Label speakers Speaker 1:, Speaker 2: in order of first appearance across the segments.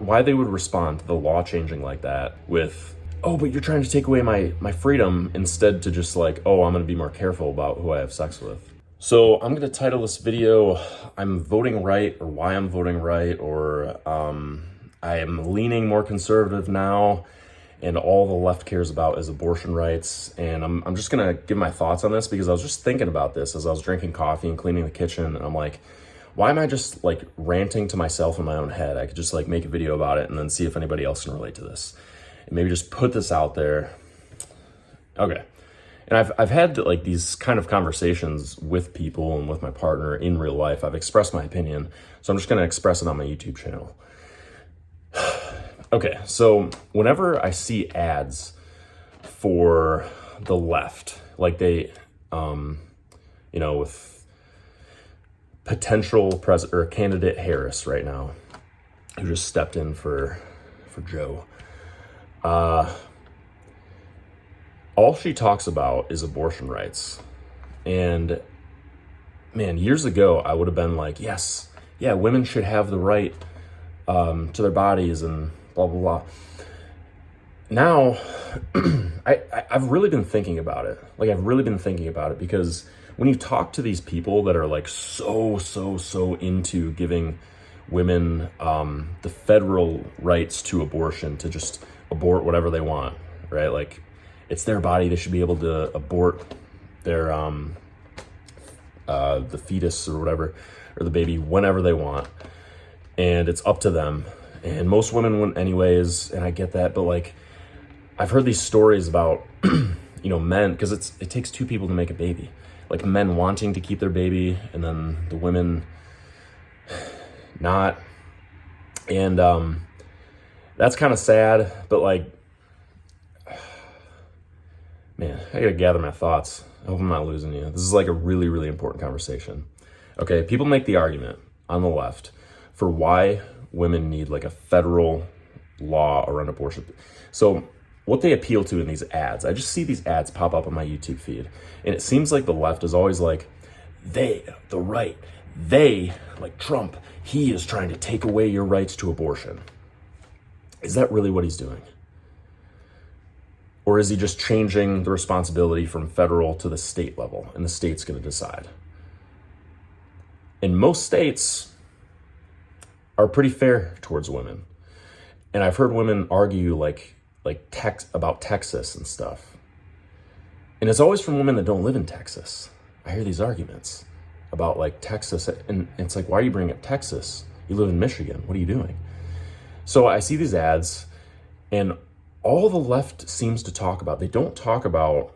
Speaker 1: why they would respond to the law changing like that with, oh, but you're trying to take away my freedom, instead to just like, oh, I'm gonna be more careful about who I have sex with. So I'm gonna title this video, I'm voting right, or why I'm voting right, or I am leaning more conservative now, and all the left cares about is abortion rights. And I'm just gonna give my thoughts on this because I was just thinking about this as I was drinking coffee and cleaning the kitchen, and I'm like, why am I just like ranting to myself in my own head? I could just like make a video about it and then see if anybody else can relate to this. And maybe just put this out there. Okay. And I've had like these kind of conversations with people and with my partner in real life. I've expressed my opinion, so I'm just gonna express it on my YouTube channel. Okay, so whenever I see ads for the left, like they, with potential president or candidate Harris right now, who just stepped in for Joe, all she talks about is abortion rights. And man, years ago, I would have been like, yes, yeah, women should have the right to their bodies and blah, blah, blah. Now, I've really been thinking about it. Like, I've really been thinking about it because when you talk to these people that are like so into giving women the federal rights to abortion, to just abort whatever they want, right? Like, it's their body. They should be able to abort their the fetus or whatever, or the baby, whenever they want, and it's up to them. And most women wouldn't anyways, and I get that, but like, I've heard these stories about men, because it takes two people to make a baby, like men wanting to keep their baby and then the women not. And that's kind of sad, but like, man, I gotta gather my thoughts. I hope I'm not losing you. This is like a really important conversation. Okay, people make the argument on the left for why women need like a federal law around abortion. So what they appeal to in these ads, I just see these ads pop up on my YouTube feed, and it seems like the left is always like, they, like Trump, he is trying to take away your rights to abortion. Is that really what he's doing? Or is he just changing the responsibility from federal to the state level, and the state's going to decide? And most states are pretty fair towards women. And I've heard women argue about Texas and stuff. And it's always from women that don't live in Texas. I hear these arguments about like Texas, and it's like, why are you bringing up Texas? You live in Michigan. What are you doing? So I see these ads, and all the left seems to talk about, they don't talk about,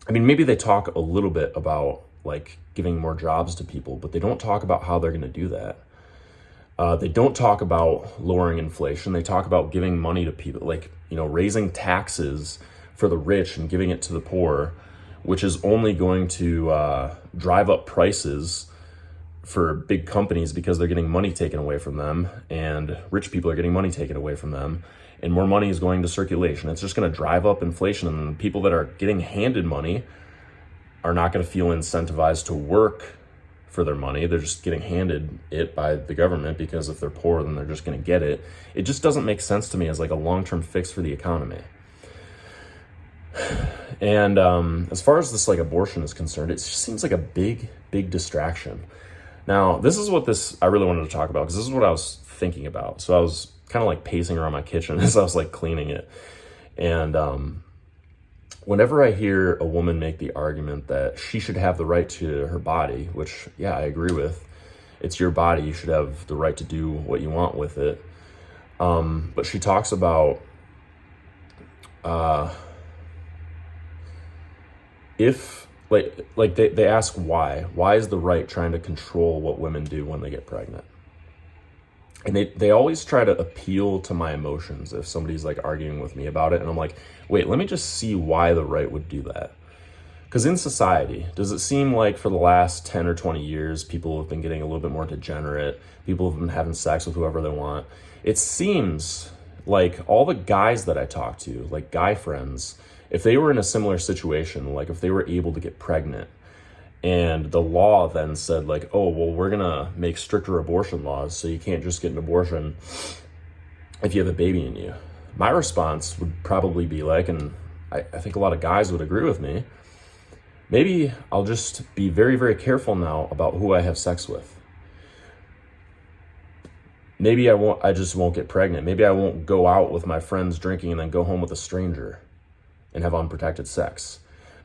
Speaker 1: maybe they talk a little bit about like giving more jobs to people, but they don't talk about how they're going to do that. They don't talk about lowering inflation. They talk about giving money to people, like, raising taxes for the rich and giving it to the poor, which is only going to drive up prices for big companies because they're getting money taken away from them, and rich people are getting money taken away from them, and more money is going to circulation. It's just going to drive up inflation, and the people that are getting handed money are not going to feel incentivized to work for their money. They're just getting handed it by the government because if they're poor, then they're just going to get it. It just doesn't make sense to me as like a long-term fix for the economy. And as far as this like abortion is concerned, it just seems like a big distraction. Now, this is what I really wanted to talk about, because this is what I was thinking about. So I was kind of like pacing around my kitchen as I was like cleaning it. And whenever I hear a woman make the argument that she should have the right to her body, which, yeah, I agree with, it's your body, you should have the right to do what you want with it. But she talks about if, like they ask why is the right trying to control what women do when they get pregnant? And they always try to appeal to my emotions if somebody's like arguing with me about it. And I'm like, wait, let me just see why the right would do that. Because in society, does it seem like for the last 10 or 20 years, people have been getting a little bit more degenerate? People have been having sex with whoever they want. It seems like all the guys that I talk to, like guy friends, if they were in a similar situation, like if they were able to get pregnant And the law then said like, oh, well, we're gonna make stricter abortion laws, so you can't just get an abortion if you have a baby in you. My response would probably be like, and I think a lot of guys would agree with me, maybe I'll just be very, very careful now about who I have sex with. Maybe I just won't get pregnant. Maybe I won't go out with my friends drinking and then go home with a stranger and have unprotected sex.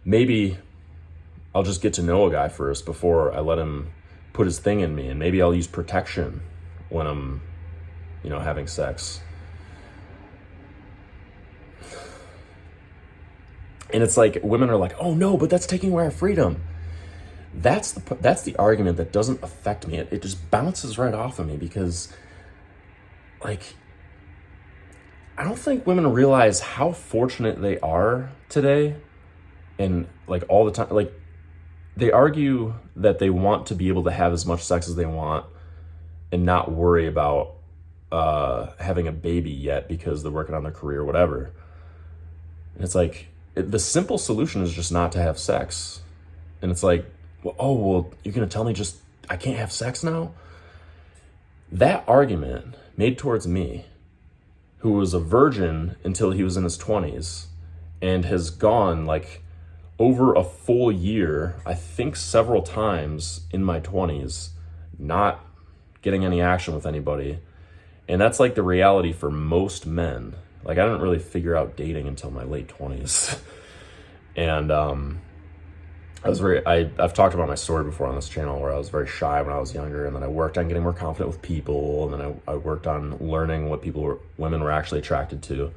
Speaker 1: Maybe I'll just get to know a guy first before I let him put his thing in me. And maybe I'll use protection when I'm, having sex. And it's like, women are like, oh no, but that's taking away our freedom. That's the argument that doesn't affect me. It just bounces right off of me because, like, I don't think women realize how fortunate they are today. And like all the time, like they argue that they want to be able to have as much sex as they want and not worry about having a baby yet because they're working on their career or whatever. And it's like, the simple solution is just not to have sex. And it's like, well, you're going to tell me just, I can't have sex now? That argument made towards me, who was a virgin until he was in his 20s and has gone like over a full year, I think several times in my 20s, not getting any action with anybody. And that's like the reality for most men. Like, I didn't really figure out dating until my late 20s. And I've talked about my story before on this channel where I was very shy when I was younger, and then I worked on getting more confident with people, and then I worked on learning what women were actually attracted to.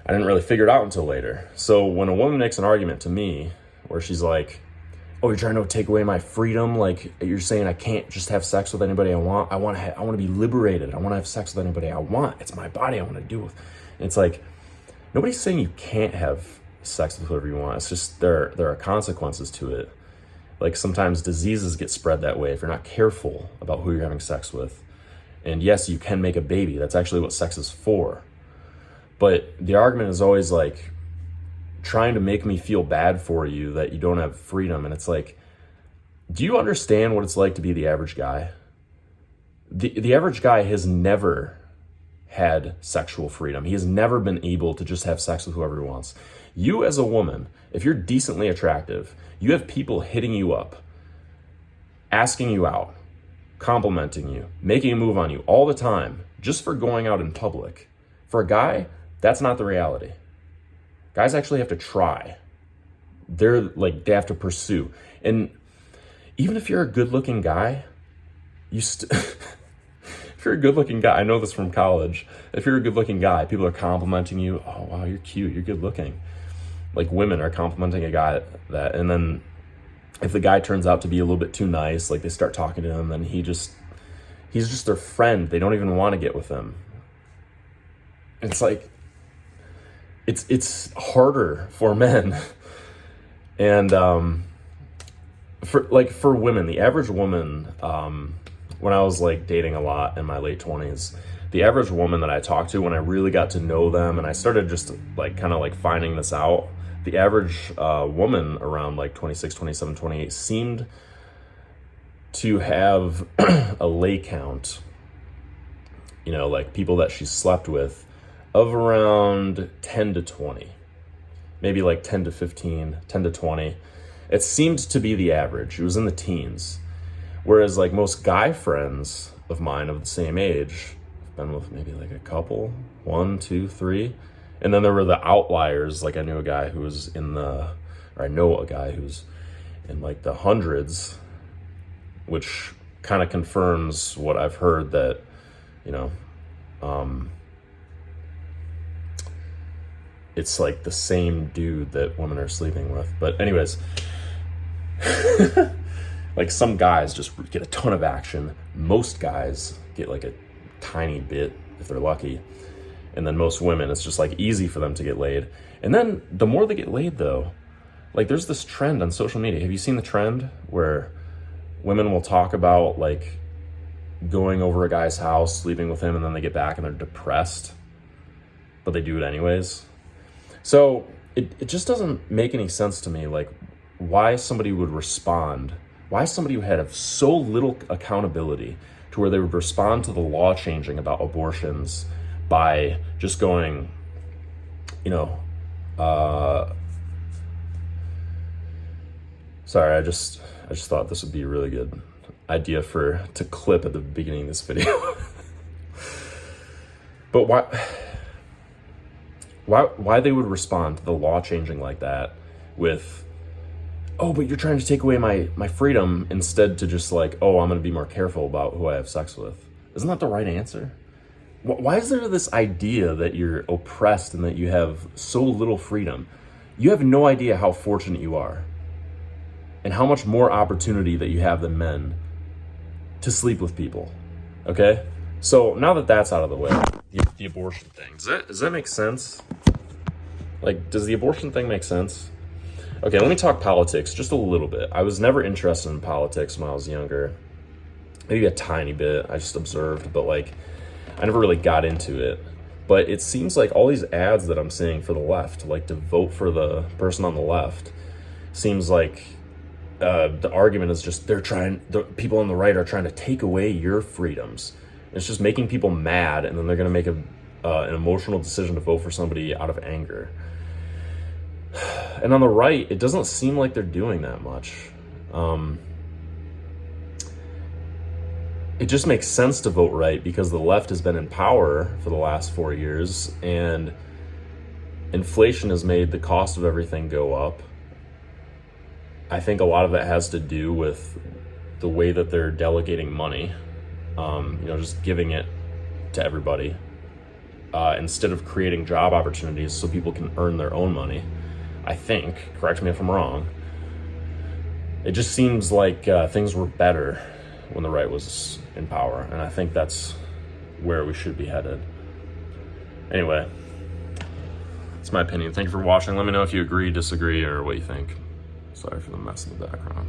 Speaker 1: I didn't really figure it out until later. So when a woman makes an argument to me where she's like, oh, you're trying to take away my freedom, like you're saying I can't just have sex with anybody I want. I want to be liberated. I want to have sex with anybody I want. It's my body I want to do with. And it's like, nobody's saying you can't have sex with whoever you want. It's just there are consequences to it. Like sometimes diseases get spread that way if you're not careful about who you're having sex with. And yes, you can make a baby. That's actually what sex is for. But the argument is always like trying to make me feel bad for you that you don't have freedom. And it's like, do you understand what it's like to be the average guy? The average guy has never had sexual freedom. He has never been able to just have sex with whoever he wants. You as a woman, if you're decently attractive, you have people hitting you up, asking you out, complimenting you, making a move on you all the time, just for going out in public. For a guy, that's not the reality. Guys actually have to try. They have to pursue. And even if you're a good-looking guy, if you're a good-looking guy, I know this from college. If you're a good-looking guy, people are complimenting you. Oh, wow, you're cute. You're good-looking. Like women are complimenting a guy that, and then if the guy turns out to be a little bit too nice, like they start talking to him, then he's just their friend. They don't even want to get with him. It's like, it's harder for men. And for women, the average woman, when I was like dating a lot in my late 20s, the average woman that I talked to, when I really got to know them and I started just like kind of like finding this out, the average woman around like 26, 27, 28 seemed to have a lay count, like people that she slept with, of around 10 to 20, maybe like 10 to 15, 10 to 20. It seemed to be the average. It was in the teens. Whereas like most guy friends of mine of the same age, I've been with maybe like a couple, 1, 2, 3. And then there were the outliers. Like I know a guy who's in like the hundreds, which kind of confirms what I've heard that, it's like the same dude that women are sleeping with. But anyways, like some guys just get a ton of action. Most guys get like a tiny bit if they're lucky. And then most women, it's just like easy for them to get laid. And then the more they get laid though, like there's this trend on social media. Have you seen the trend where women will talk about like going over a guy's house, sleeping with him, and then they get back and they're depressed, but they do it anyways? So it just doesn't make any sense to me. Like, why somebody would respond, why somebody would have so little accountability to where they would respond to the law changing about abortions by just going, sorry, I just thought this would be a really good idea to clip at the beginning of this video. But why they would respond to the law changing like that with, oh, but you're trying to take away my freedom, instead to just like, oh, I'm going to be more careful about who I have sex with. Isn't that the right answer? Why is there this idea that you're oppressed and that you have so little freedom? You have no idea how fortunate you are and how much more opportunity that you have than men to sleep with people, okay? So now that that's out of the way, the abortion thing, does that make sense? Like, does the abortion thing make sense? Okay, let me talk politics just a little bit. I was never interested in politics when I was younger. Maybe a tiny bit, I just observed, but like, I never really got into it. But it seems like all these ads that I'm seeing for the left, like to vote for the person on the left, seems like the argument is just the people on the right are trying to take away your freedoms. It's just making people mad, and then they're going to make an emotional decision to vote for somebody out of anger. And on the right, it doesn't seem like they're doing that much. It just makes sense to vote right because the left has been in power for the last 4 years, and inflation has made the cost of everything go up. I think a lot of it has to do with the way that they're delegating money, just giving it to everybody instead of creating job opportunities so people can earn their own money. I think, correct me if I'm wrong, it just seems like things were better when the right was in power, and I think that's where we should be headed. Anyway, it's my opinion. Thank you for watching. Let me know if you agree, disagree, or what you think. Sorry for the mess in the background.